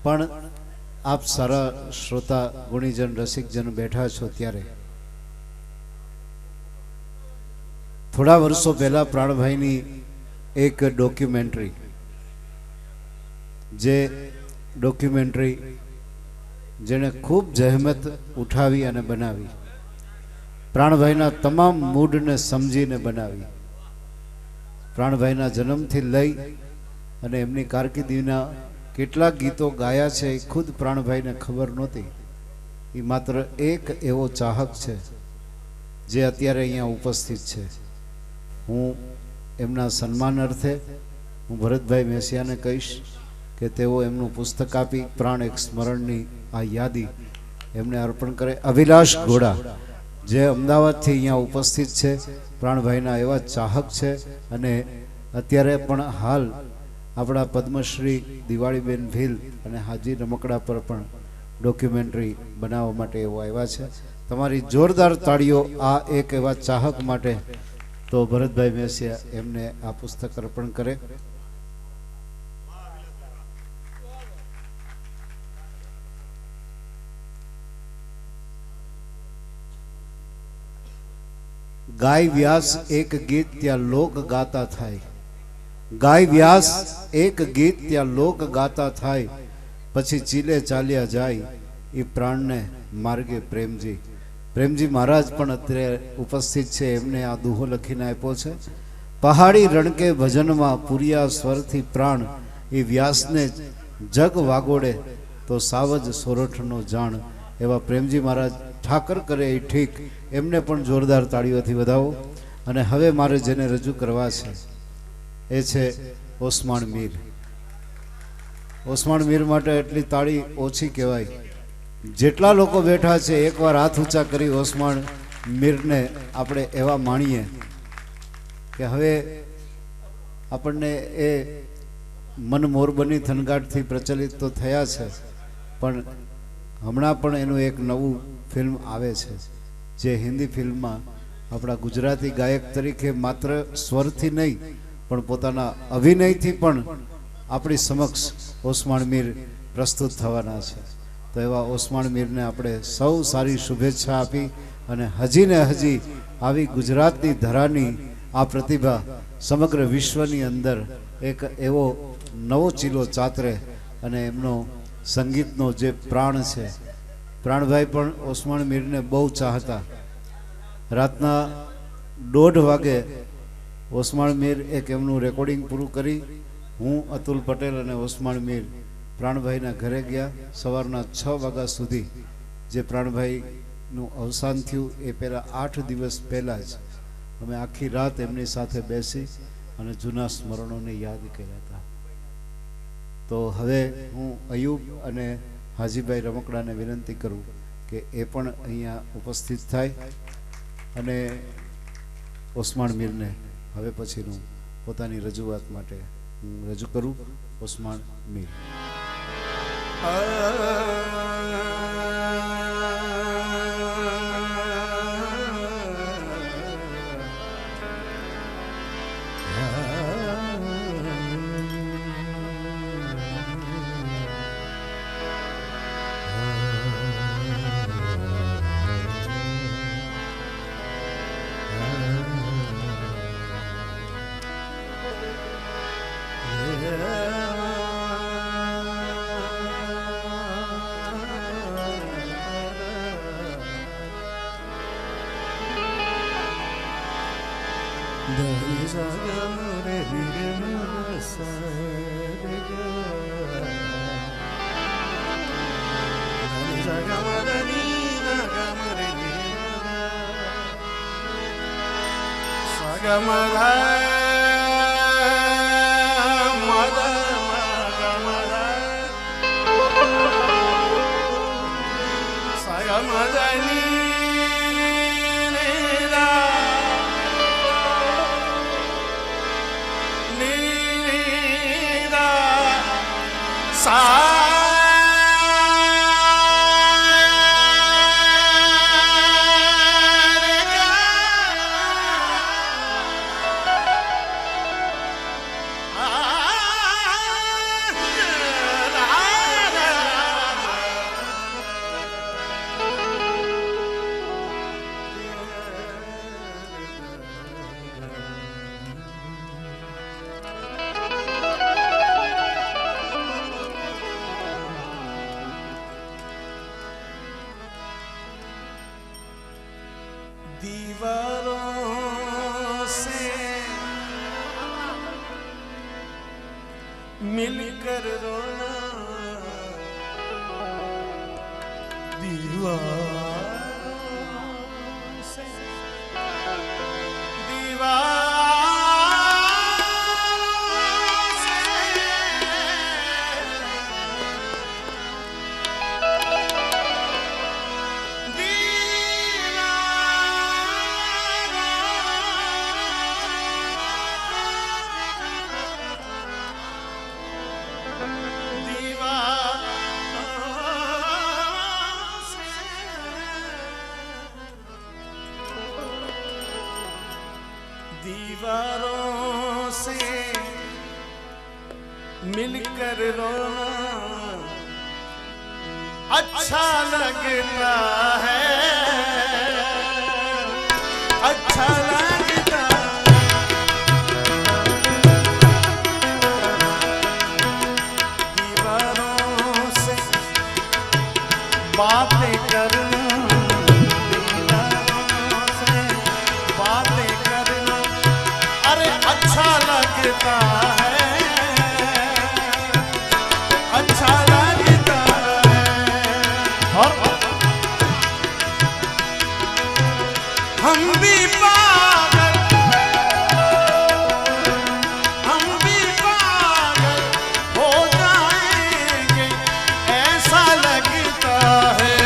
પણ આપ સારા શ્રોતા ગુણીજન રસિકજન બેઠા છો ત્યારે થોડા વર્ષો પહેલા પ્રાણભાઈની એક ડોક્યુમેન્ટરી, જે ડોક્યુમેન્ટરી જેણે ખૂબ જહેમત ઉઠાવી અને બનાવી, પ્રાણભાઈના તમામ મૂડને સમજીને બનાવી, પ્રાણભાઈના જન્મથી લઈ અને એમની કારકિર્દીના કેટલાક ગીતો ગાયા છે એ ખુદ પ્રાણભાઈને ખબર નહોતી. એ માત્ર એક એવો ચાહક છે જે અત્યારે અહીંયા ઉપસ્થિત છે. હું એમના સન્માન અર્થે હું ભરતભાઈ મેસિયાને કહીશ કે તેઓ એમનું પુસ્તક આપી પ્રાણ એક સ્મરણની આ યાદી એમને અર્પણ કરે. અભિલાષ ઘોડા જે અમદાવાદથી અહીંયા ઉપસ્થિત છે, પ્રાણભાઈના એવા ચાહક છે અને અત્યારે પણ હાલ આપણા પદ્મશ્રી દિવાળીબેન ભીલ અને હાજી રમકડા પર પણ ડોક્યુમેન્ટરી બનાવવા માટે એવો આવ્યા છે. તમારી જોરદાર તાળીઓ આ એક એવા ચાહક માટે. તો ભરતભાઈ મેસિયા એમને આ પુસ્તક અર્પણ કરે. ગાય વ્યાસ એક ગીત ત્યાં લોક ગાતા થાય, ગાય વ્યાસ એક ગીત ત્યાં લોક ગાતા થાય, પછી ચીલે ચાલ્યા જાય એ પ્રાણને માર્ગે પ્રેમજી. પ્રેમજી મહારાજ પણ અત્યારે ઉપસ્થિત છે, એમને આ દુહો લખીને આપ્યો છે. પહાડી રણકે ભજનમાં પુરિયા સ્વરથી પ્રાણ, એ વ્યાસને જગ વાગોડે તો સાવજ સોરઠનો જાણ. એવા પ્રેમજી મહારાજ ઠાકર કરે એ ઠીક, એમને પણ જોરદાર તાળીઓથી વધાવો. અને હવે મારે જેને રજૂ કરવા છે એ છે ઓસમાણ મીર. ઓસમાણ મીર માટે એટલી તાળી ઓછી કહેવાય. જેટલા લોકો બેઠા છે એકવાર હાથ ઊંચા કરી ઓસમાણ મીરને આપણે એવા માણીએ કે હવે આપણને એ મન મોરબની થનગાટથી પ્રચલિત તો થયા છે, પણ હમણાં પણ એનું એક નવું ફિલ્મ આવે છે, જે હિન્દી ફિલ્મમાં આપણા ગુજરાતી ગાયક તરીકે માત્ર સ્વરથી નહીં પણ પોતાના અભિનયથી પણ આપણી સમક્ષ ઓસમાણ મીર પ્રસ્તુત થવાના છે. તો એવા ઓસમાણ મીરને આપણે સૌ સારી શુભેચ્છા આપી અને હજી ને હજી આવી ગુજરાતની ધરાની આ પ્રતિભા સમગ્ર વિશ્વની અંદર એક એવો નવો ચીલો ચાતરે અને એમનો સંગીતનો જે પ્રાણ છે. પ્રાણભાઈ પણ ઓસમાણ મીરને બહુ ચાહતા. રાતના 1:30 વાગે ઓસમાણ મીર એક એમનું રેકોર્ડિંગ પૂરું કરી હું, અતુલ પટેલ અને ઓસમાણ મીર પ્રાણભાઈના ઘરે ગયા. સવારના 6 વાગ્યા સુધી, જે પ્રાણભાઈનું અવસાન થયું એ પહેલાં 8 દિવસ પહેલાં જ અમે આખી રાત એમની સાથે બેસી અને જૂના સ્મરણોને યાદ કર્યા હતા. તો હવે હું અયુબ અને હાજીભાઈ રમકડાને વિનંતી કરું કે એ પણ અહીંયા ઉપસ્થિત થાય અને ઓસમાણ મીરને હવે પછીનું પોતાની રજૂઆત માટે હું રજૂ કરું. ઓસમાણ મીર. मिलकर रोना दीवारों से दीवारों से मिलकर रोना अच्छा लगता है, अच्छा लगता दीवारों से बातें करना, अच्छा लगता है, अच्छा लगता है। और हम भी पागल हो जाएंगे, ऐसा लगता है।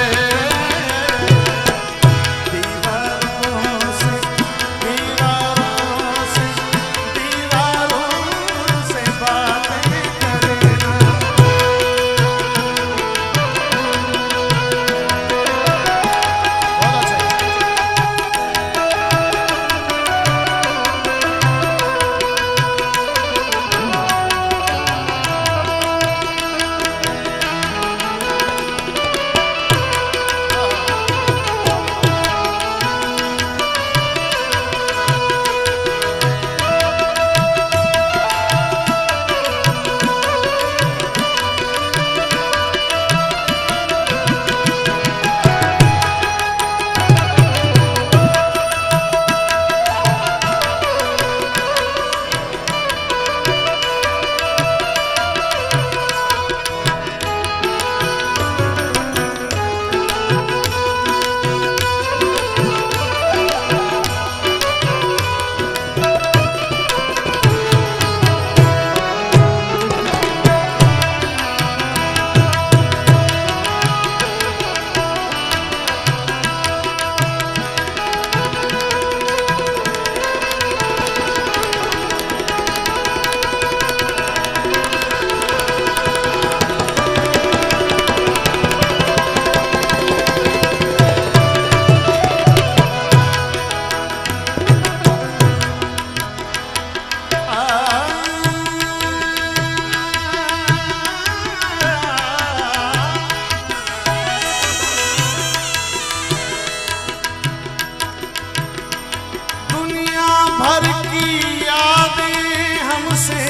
भर की यादें हमसे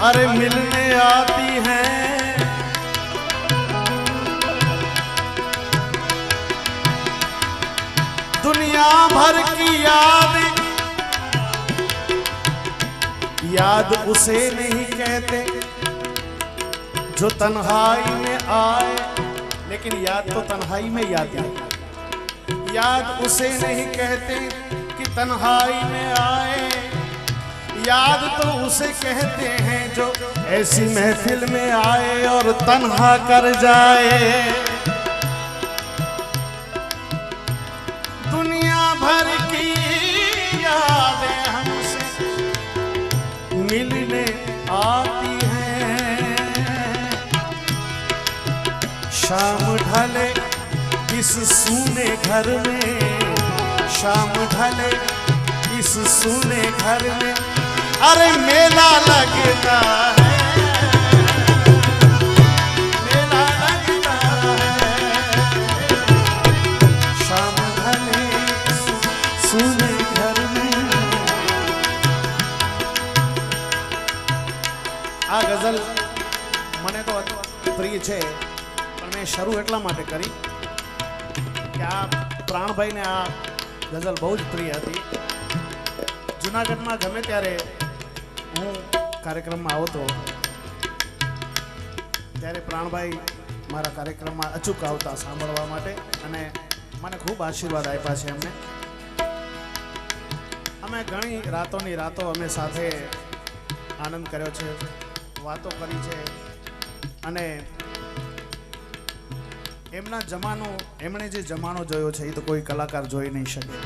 अरे मिलने आती हैं, दुनिया भर की यादें, याद उसे नहीं कहते जो तन्हाई में आए, लेकिन याद तो तन्हाई में याद है। याद उसे नहीं कहते कि तन्हाई में आए, याद तो उसे कहते हैं जो ऐसी महफिल में आए और तन्हा कर जाए। दुनिया भर की यादें हमसे मिलने आती हैं, शाम ढले इस सूने घर में, शाम ढले इस सूने घर में, अरे मेला लगता है, मेला लगता है। शाम ढले इस सूने घर में। आ गजल મને તો પ્રિય છે, પણ મેં શરૂ એટલા માટે કરી કે આ પ્રાણભાઈને આ ગઝલ બહુ જ પ્રિય હતી. જુનાગઢમાં ગમે ત્યારે હું કાર્યક્રમમાં આવતો ત્યારે પ્રાણભાઈ મારા કાર્યક્રમમાં અચૂક આવતા સાંભળવા માટે અને મને ખૂબ આશીર્વાદ આપ્યા છે એમને. અમે ઘણી રાતોની રાતો અમે સાથે આનંદ કર્યો છે, વાતો કરી છે અને એમણે જે જમાનો જોયો છે એ તો કોઈ કલાકાર જોઈ નહીં શકે.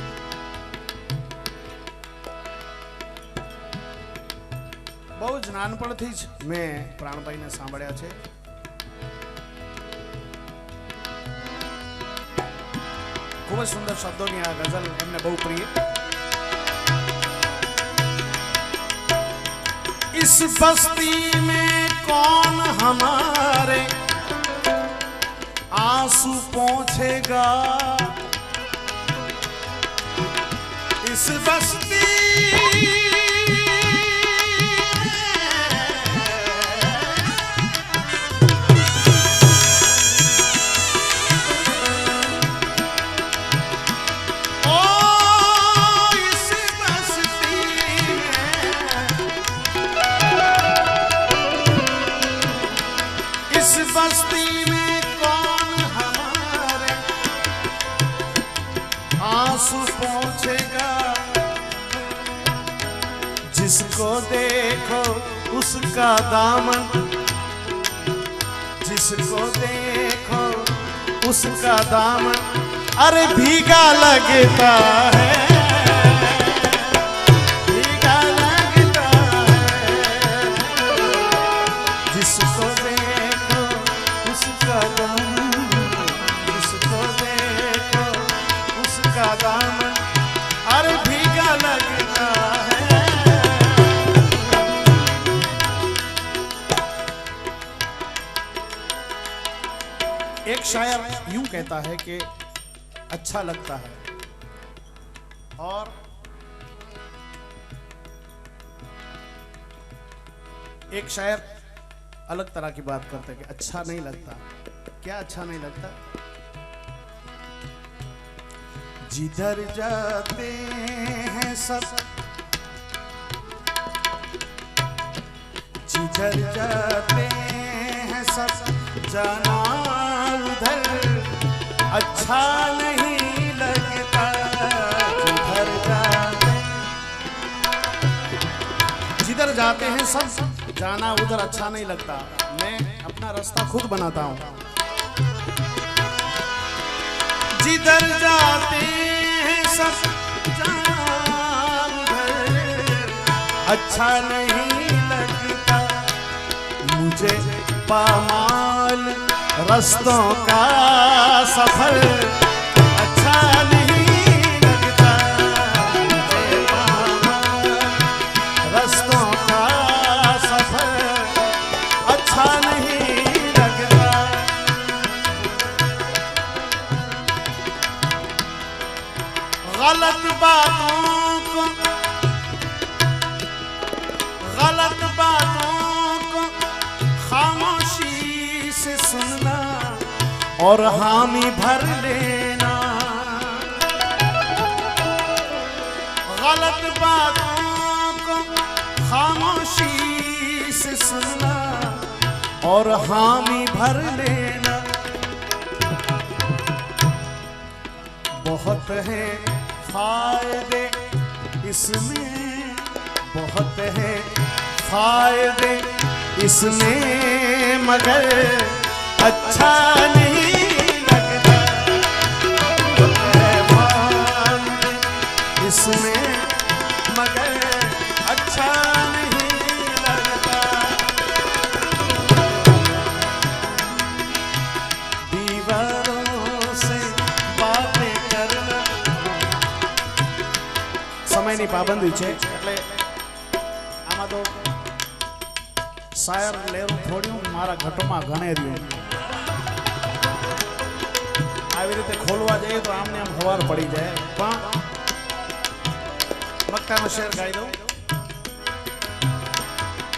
બહુ જ નાનપણથી જ મેં પ્રાણભાઈને સાંભળ્યા છે. ખૂબ જ સુંદર શબ્દોની આ ગઝલ એમને બહુ પ્રિય. इस बस्ती में कौन हमारे आंसू पोंछेगा, इस बस्ती बस्ती में कौन हमारे आंसू पोंछेगा, जिसको देखो उसका दामन, जिसको देखो उसका दामन अरे भीगा लगता है, भीगा लगता है, जिसको जिसको देखो उसका दामन अरे भीगा लगता है. एक शायर यूं कहता है कि अच्छा लगता है और एक शायर अलग तरह की बात करते हैं कि अच्छा नहीं लगता. क्या अच्छा नहीं लगता? जिधर जाते हैं सब, जिधर जाते हैं सब जाना उधर अच्छा नहीं लगता. जिधर जाते हैं सब जाना उधर अच्छा नहीं लगता. मैं अपना रास्ता खुद बनाता हूं. जिधर जाते हैं सब जाना उधर अच्छा नहीं लगता. मुझे पामाल रास्तों का सफर अच्छा नहीं लगता. मुझे पामाल रास्तों का सफर अच्छा नहीं लगता. गलत बातों को खामोशी से सुनना और हामी भर लेना. गलत बातों को खामोशी से सुनना और हामी भर लेना. बहुत है फायदे इसमें, बहुत है फायदे इसमें मगर अच्छा नहीं लगता. बहुत है फायदे इसमें मगर अच्छा नहीं लगता. दीवारों से बातें करना. સમયની પાબંદી છે એટલે આમાં તો શાયર લેરું થોડ્યું મારા ઘટોમાં ઘણે રહ્યું. આવી રીતે ખોલવા જઈએ તો આમને આમ હવાર પડી જાય. પણ મક્કાનો શેર ગાઈ દઉં.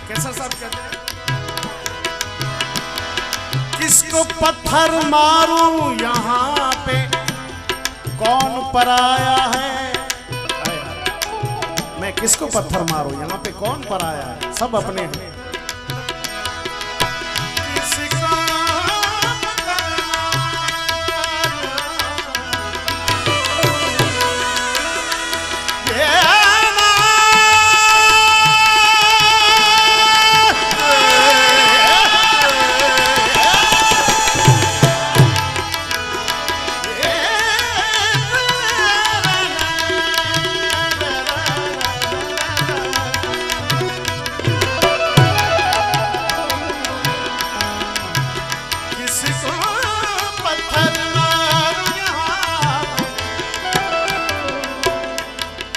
કેસર સાહેબ कहते हैं किसको पत्थर मारूं यहाँ पे कौन पराया है. मैं किसको पत्थर मारो, यहाँ पे कौन पर आया है, सब अपने हैं।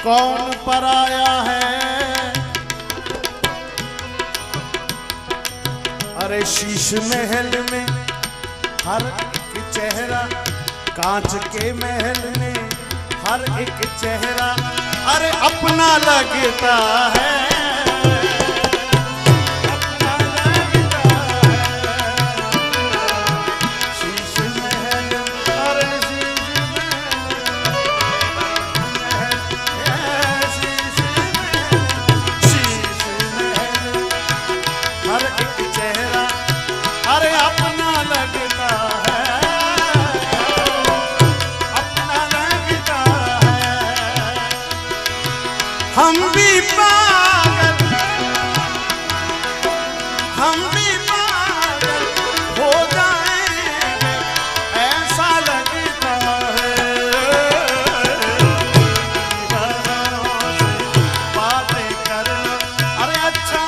कौन पर आया है, अरे शीश महल में हर एक चेहरा, कांच के महल में हर एक चेहरा अरे अपना लगता है, अपना लगता है। शीश महल अरे हर एक चेहरा अरे अपना लगता है, अपना लगता है। हम भी पागल, हम भी पागल हो जाएंगे ऐसा लगता है। बातें करना अरे अच्छा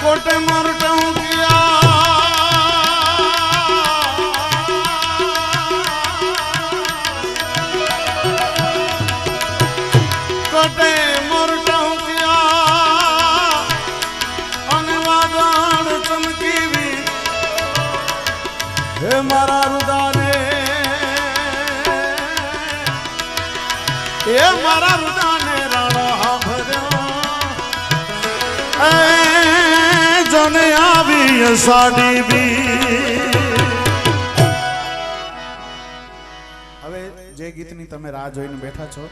कोटे मरटों किया कोटे मरटों किया अनुवादान चमकी भी हे मारा रुदाने, हे मारा रुदाने राणा भजो जने आवी साड़ी भी। હવે જે ગીતની તમે રાહ જોઈને બેઠા છો,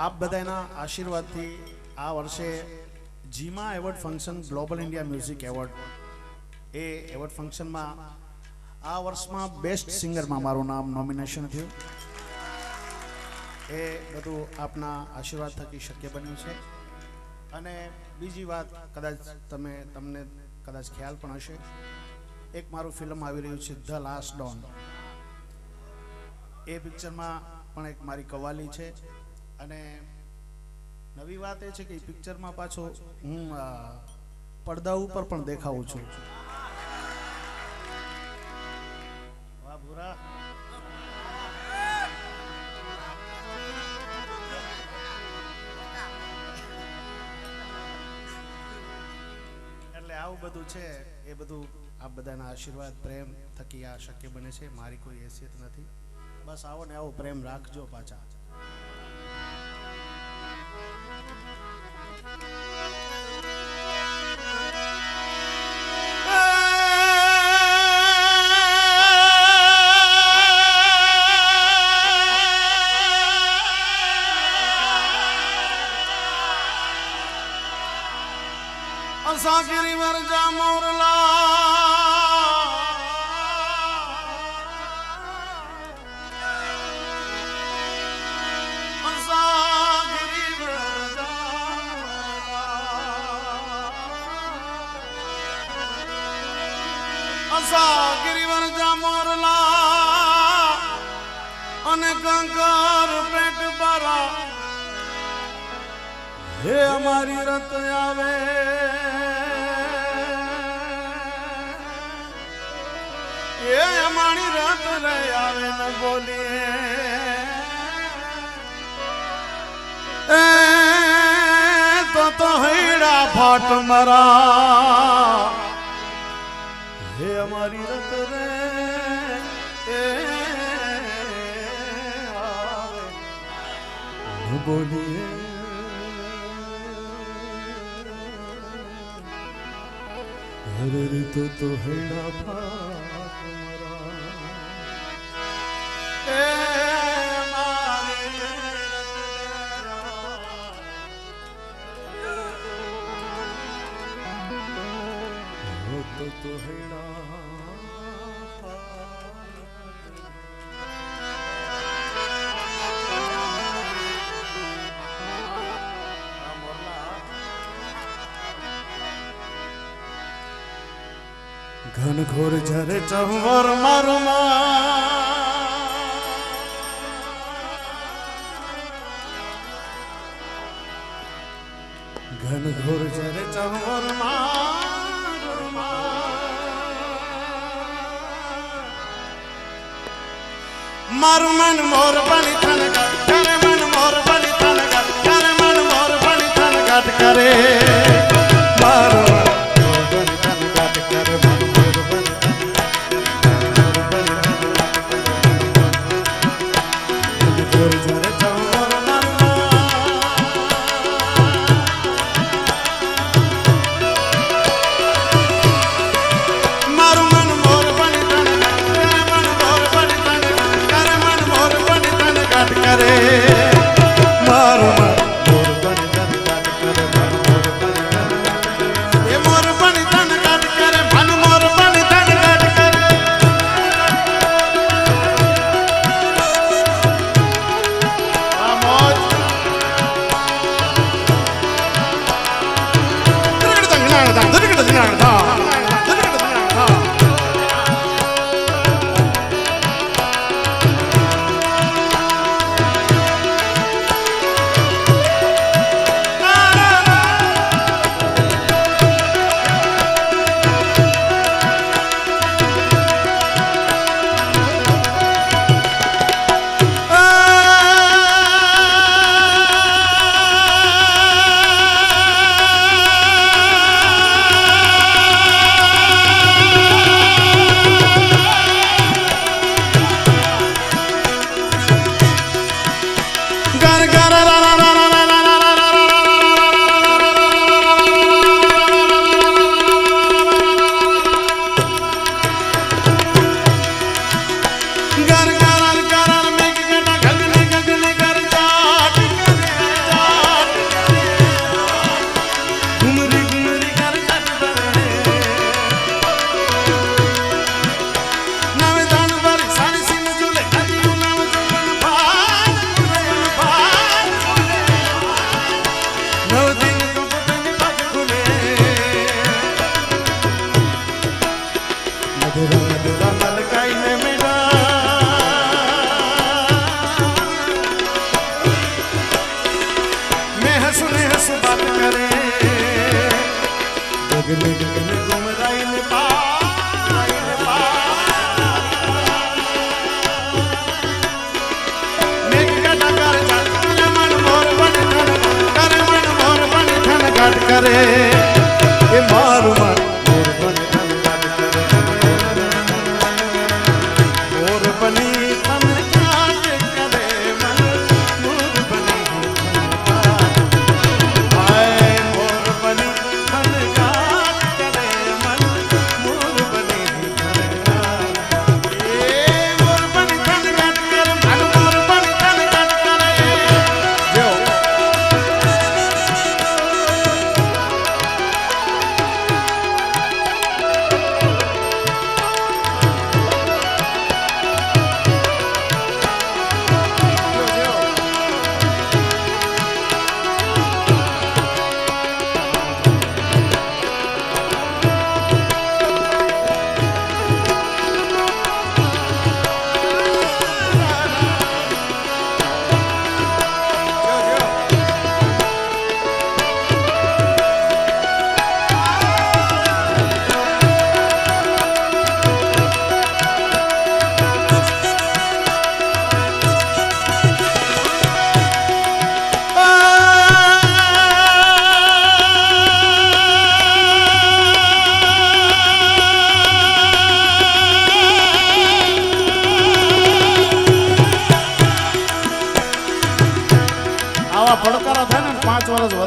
આપ બધાના આશીર્વાદથી આ વર્ષે GIMA award function global India music award એ એવોર્ડ ફંક્શનમાં આ વર્ષમાં બેસ્ટ સિંગરમાં મારું નામ નોમિનેશન થયું। એ બધું આપના આશીર્વાદ થકી શક્ય બન્યું છે। અને બીજી વાત કદાચ તમને કદાચ ખ્યાલ પણ હશે, એક મારું ફિલ્મ આવી રહ્યું છે ધ લાસ્ટ ડોન, એ પિક્ચરમાં પણ એક મારી કવાલી છે। અને નવી વાત એ છે કે એ પિક્ચરમાં પાછો હું પડદા ઉપર પણ દેખાઉં છું। વાહ ભૂરા, એટલે આવું બધું છે। એ બધું આપ બધાના આશીર્વાદ પ્રેમ થકી આ શક્ય બને છે। મારી કોઈ હેસિયત નથી, બસ આવો ને આવો પ્રેમ રાખજો પાછા। सागिरी वर्जा मोरला सागिरी वर्जा सागिरी वर्जा मोरला अने कंकर पेट भरा हे हमारी रत आवे ये हमारी रात ले आवे न बोलिए फाट मरा हे हमारी रत रे आवे न बोलिए हरे तो हेड़ा फाट मरा तो हेड़ा घन घोर झरे चंवर मारू घन घोर झरे चंवर मारू मन मोर बनी थन करे मन मोर बनी थन करे मन मोर बनी थन घट करे मारू मन मोर बनी थन घट करे मन मोर बनी थन घोर झरे चंवर मारू मन मोर बनी थन करे मन मोर बनी थन करे मन मोर बनी थन घट करे मारू मन मोर बनी थन घट करे मन मोर बनी थन ये मोर बनी थन घट करे मन मोर बनी थन घट करे आमोज तिरकड़ तंगना दा तिरकड़ तंगना दा करे ये मारू मन मोर बनी थन घट करे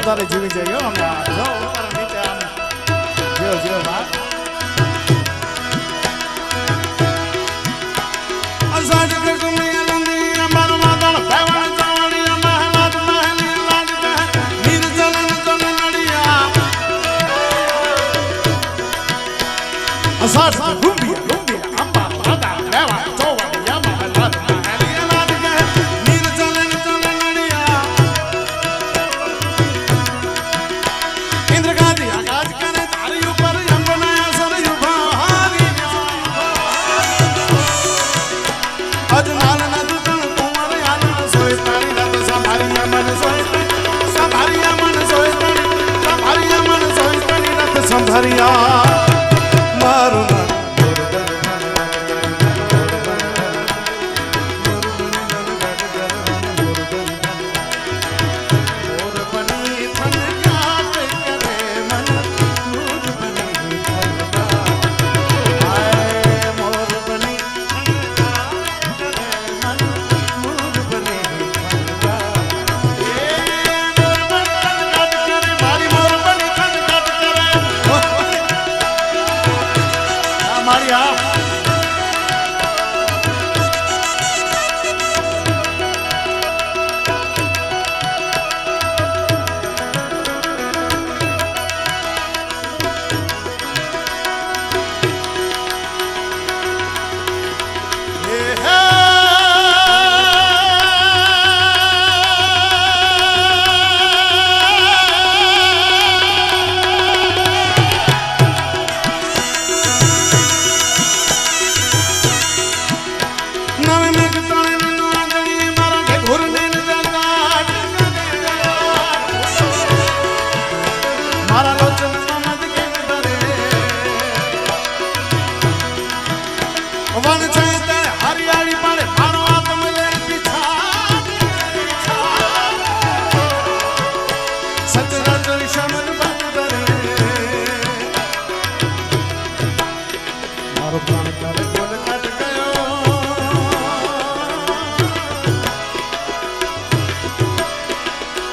વધારે જીવી જાય અમે આ જો ઉપર નીચે આમ જીઓ જીઓ વાત અસાજ કે ગુમે લંદી અમાર માદણ ભેવણ ચાવડી મહેમાત મહેલી લાજ કહે નીર જલન જન નડિયા અસાજ કે ગુંબી ગુંબી અંબા માદા ભેવણ ચાવડી મહેમાત મહેલી લાજ કહે નીર જલન જન નડિયા इंद्र का दिया काज करे तारी ऊपर यमुना सर युभारी अजनाल नद तन कुंवर आना सोई तारी रत संभारिया मन सोई संभारिया मन सोई संभारिया मन सोई तारी रत संभारिया मारो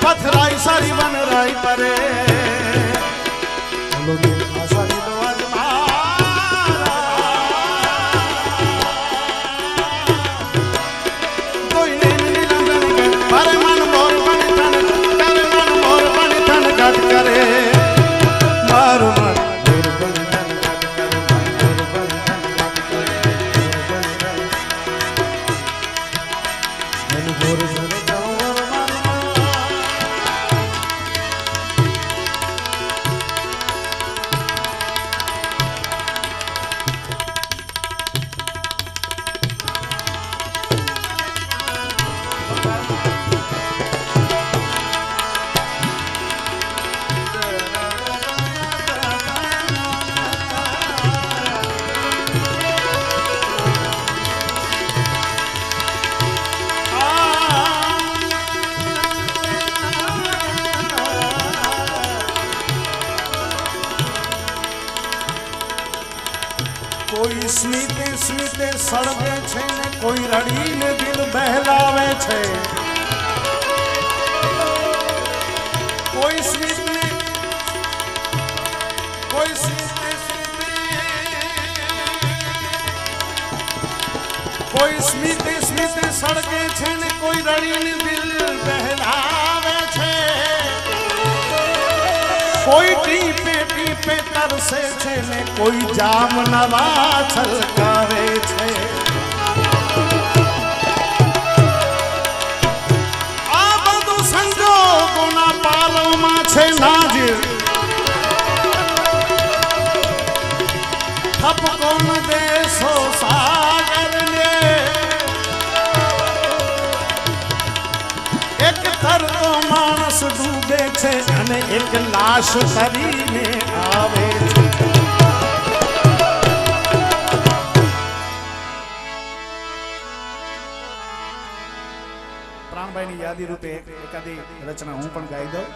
पथराई सारी बन राई परे सारी नवाज कोई नहीं मारे मन मोर बनी तन करे मन मोर बनी तन कट करे मारो मन मोर बनी तन कट करे मोर बनी कोई स्मिते स्मिते सड़गे छे ने कोई रड़ीने दिल बहलावे छे कोई स्मिते कोई स्मिते स्मिते सड़गे छे ने कोई रड़ीने दिल बहलावे छे कोई टीपे टीपे तरसे छे ने कोई जाम नवा छलकावे छे आ बधु संजोगोना पालवमां छे नाजिर ठपको न देशो सागर ने एक तरतो मानस डूबे छे अने एक लाश तरीने आवे छे प्राणभाई ની યાદી રૂપે એકાદી રચના હું પણ ગાઈ દઉં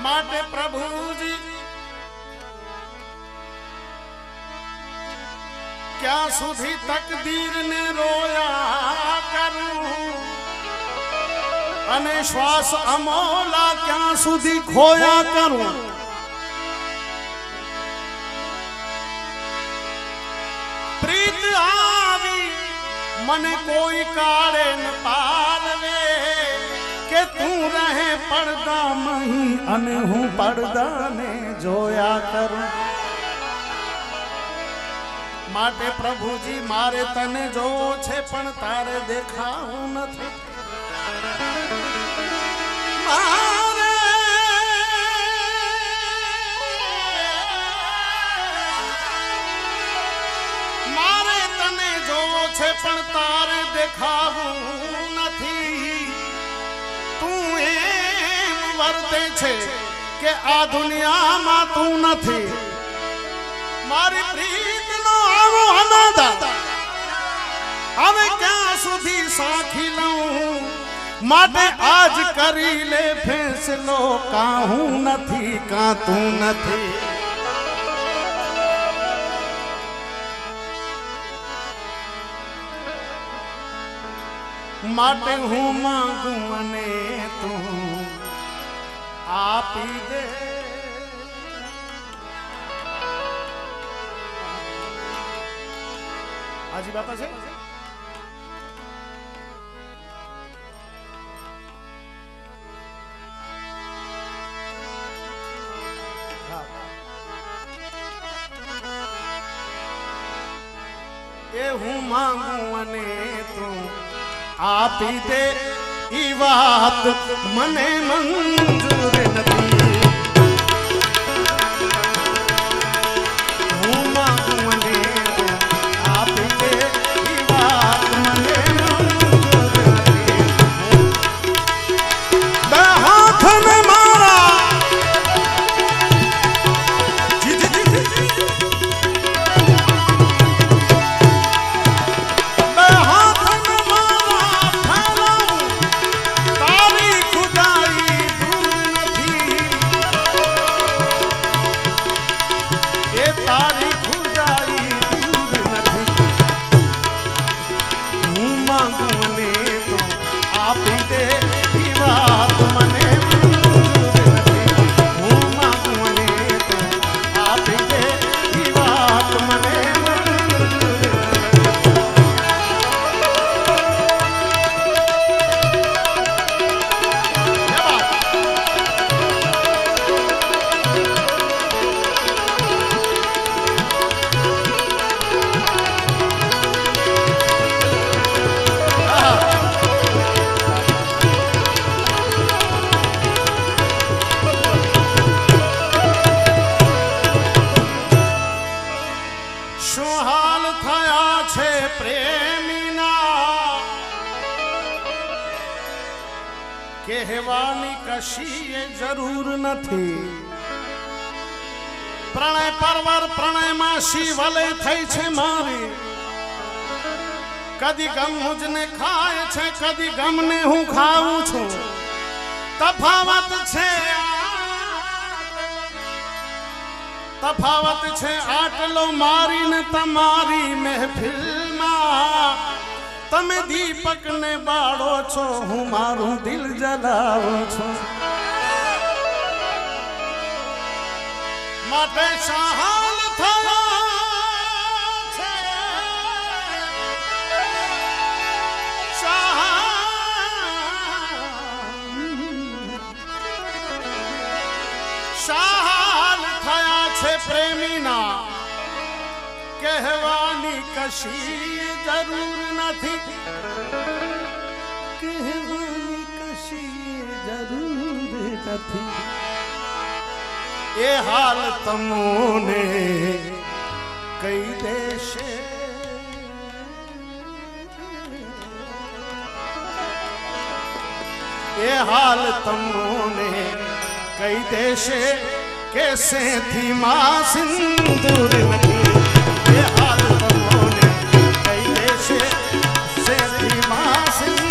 માટે પ્રભુજી क्या सुधी तकदीर ने रोया करूं અને શ્વાસ અમોલા ક્યાં સુધી ખોયા કરું. પ્રીત આવી મને કોઈ કાળે ન પાલવે કે તું રહે પડદા મહી અને હું પડદાને જોયા કરું. માટે પ્રભુજી મારે તને જોવો છે પણ તારે દેખાવું નથી. મારે તને જોવો છે પણ તારે દેખાવું નથી. તું એમ વર્તે છે કે આ દુનિયામાં તું નથી. મારી પ્રીતનો આવો અનાદા હવે ક્યાં સુધી સાખી લઉં. માટે આજ કરી લે ફેસલો કાં હું નથી કાં તું નથી. માટે હું માંગું અને તું આપી દે. હાજી બાપા છે. એ હું માંગું અને તું આપી દે ઈ વાત મને મંજૂર નથી. હું માંગું અને તું આપી દે ઈ વાત મને મંજૂર નથી. બે હાથ ને મારા કહેવાની કશી જરૂર નથી. પ્રણય પરવર પ્રણયમાં શિવલે થઈ છે મારી. કદી ગમ મુજને ખાય છે કદી ગમને હું ખાઉં છું. તફાવત છે આટલો મારી ને તમારી મહેફિલમાં. તમે દીપક ને બાળો છો હું મારું દિલ જલાવું છું. માટે સહાલ થયા છે સહાલ થયા છે પ્રેમીના. કહેવાની કશી જરૂર નથી. કહેવાની કશી જરૂર નથી. એ હાલ તમોને કહી દેશે. એ હાલ તમોને કહી દેશે કે સેથી માં સિંદૂર નથી. એ હાલ તમોને કહી દેશે સેથી માં સિંદૂર.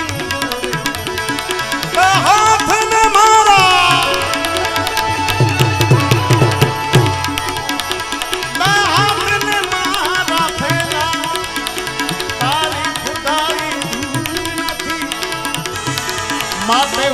હાથ ને મારા હાથ ને મારા ફેરા તારી ખુદાઈ નથી. માટે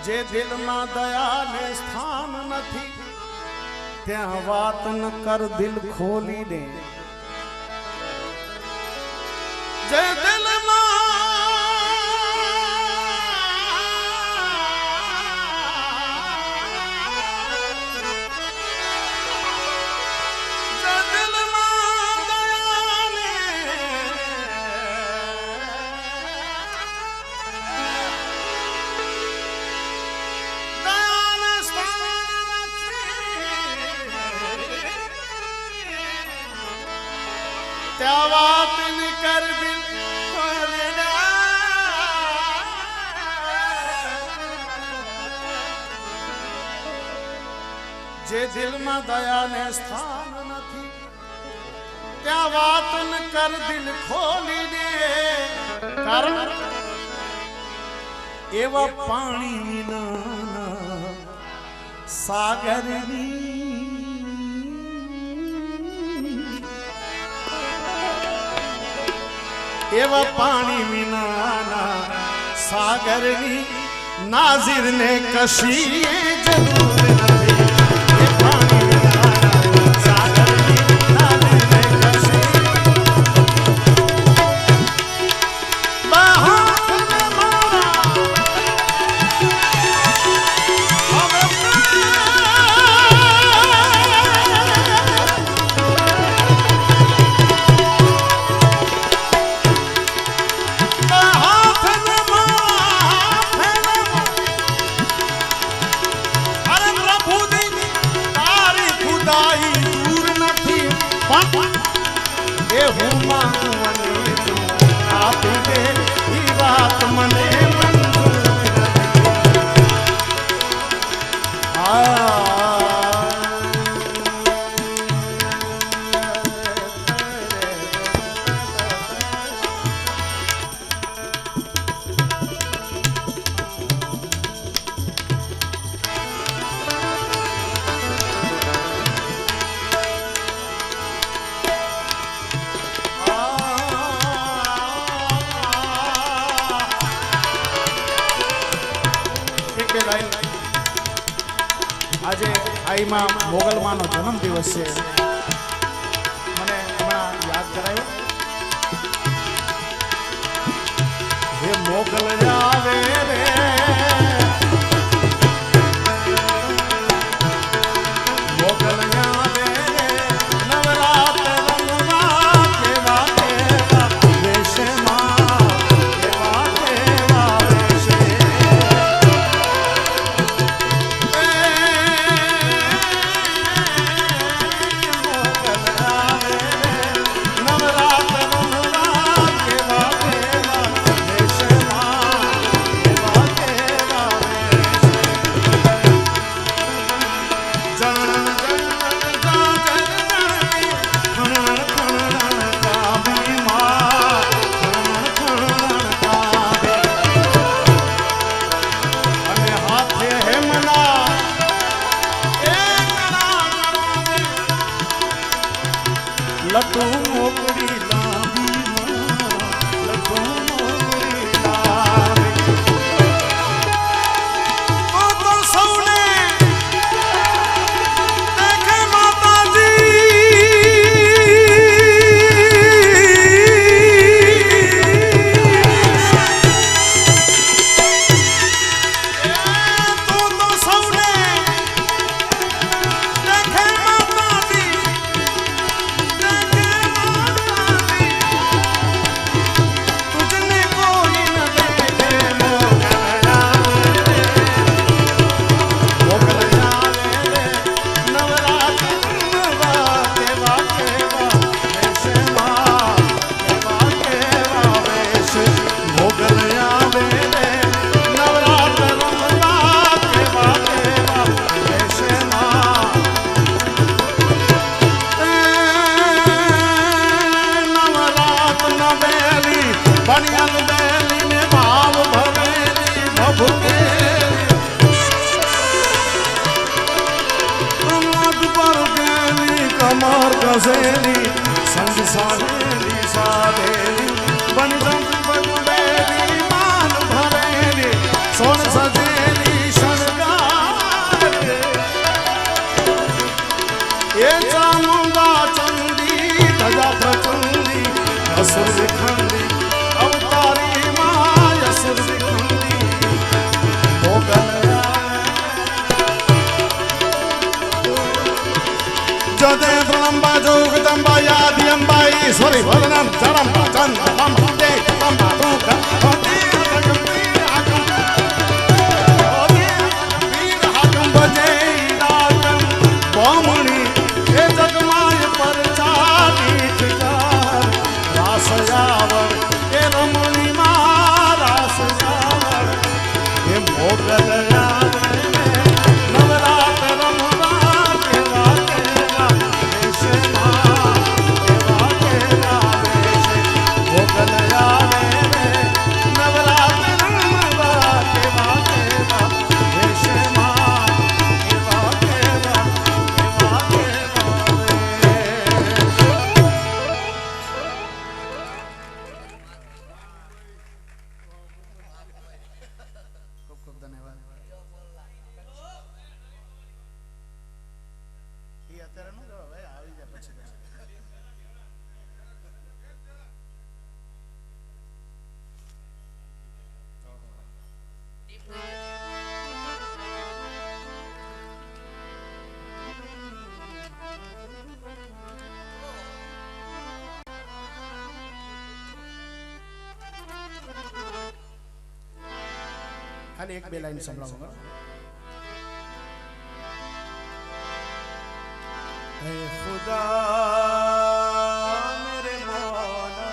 જે દિલમાં દયાને સ્થાન નથી ત્યાં વાત ન કર દિલ ખોલીને જે ત્યાં વાત ન કર દિલ ખોલીને જે દિલમાં દયાને સ્થાન નથી ત્યાં વાત ન કર દિલ ખોલીને કારણ એવા પાણી વિના સાગરની એવા પાણી વિનાના સાગરની નાઝીરને કશી જરૂર નથી એ પાણી વિનાના સાગરની નાઝીરને કશી આજે આઈમાં મોગલમાનો જન્મ દિવસ છે મને હમણાં યાદ કરાયો હે મોગલ આવે રે મોગલ આવે રે નવરાત્ર રંગમાં કેવા કેવા વેશમાં કેવા કેવા વેશે લટુ મોકડી લાવી લટુ મોકડી લાવી તો સૌને દેખે માતાજી તો સૌને દેખે માતાજી કમર ગઝેલી સંગ સાધેલી સાધેલી બનજંગ બગડેલી માન ભરેલી સોન સજેલી स्वरी वदनम चरम चंदम दे तम बातुका होती गंभीर हाकम बजे रागम बोमणी ए जगमाय पर चालीठ जार रास यावर ए रमणी मां रास यावर ए मोगल यावर नवरात रमवा के वाकेगा देश मां के वाकेगा देश मोगल यावर नवरात रमवा के वाकेगा देश मां के वाकेगा खूब खूब धन्यवाद ये અત્યારે નો જવાબ ભાઈ આવી જાય પછી खाली एक બે લાઈન સંભળાવો ऐ खुदा मेरे मौला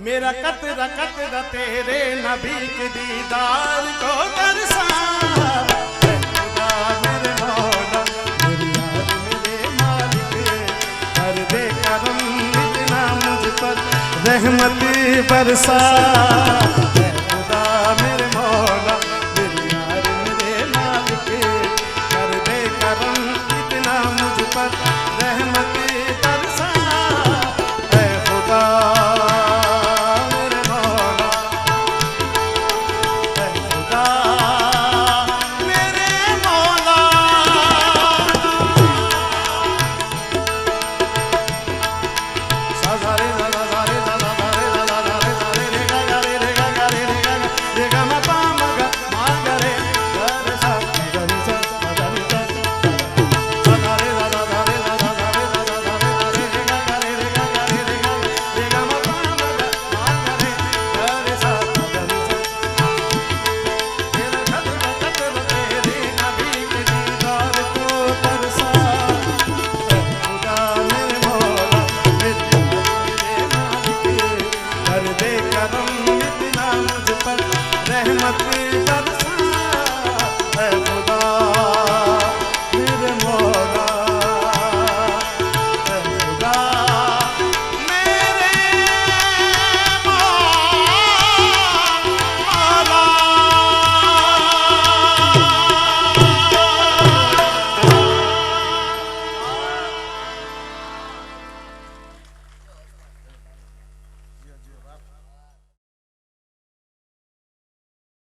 मेरा कतरा कतरा तेरे नबी के दीदार को तरसा ऐ खुदा मेरे मौला मेरी याद मेरे मालिक कर दे करम इतना मुझ पर रहमत बरसा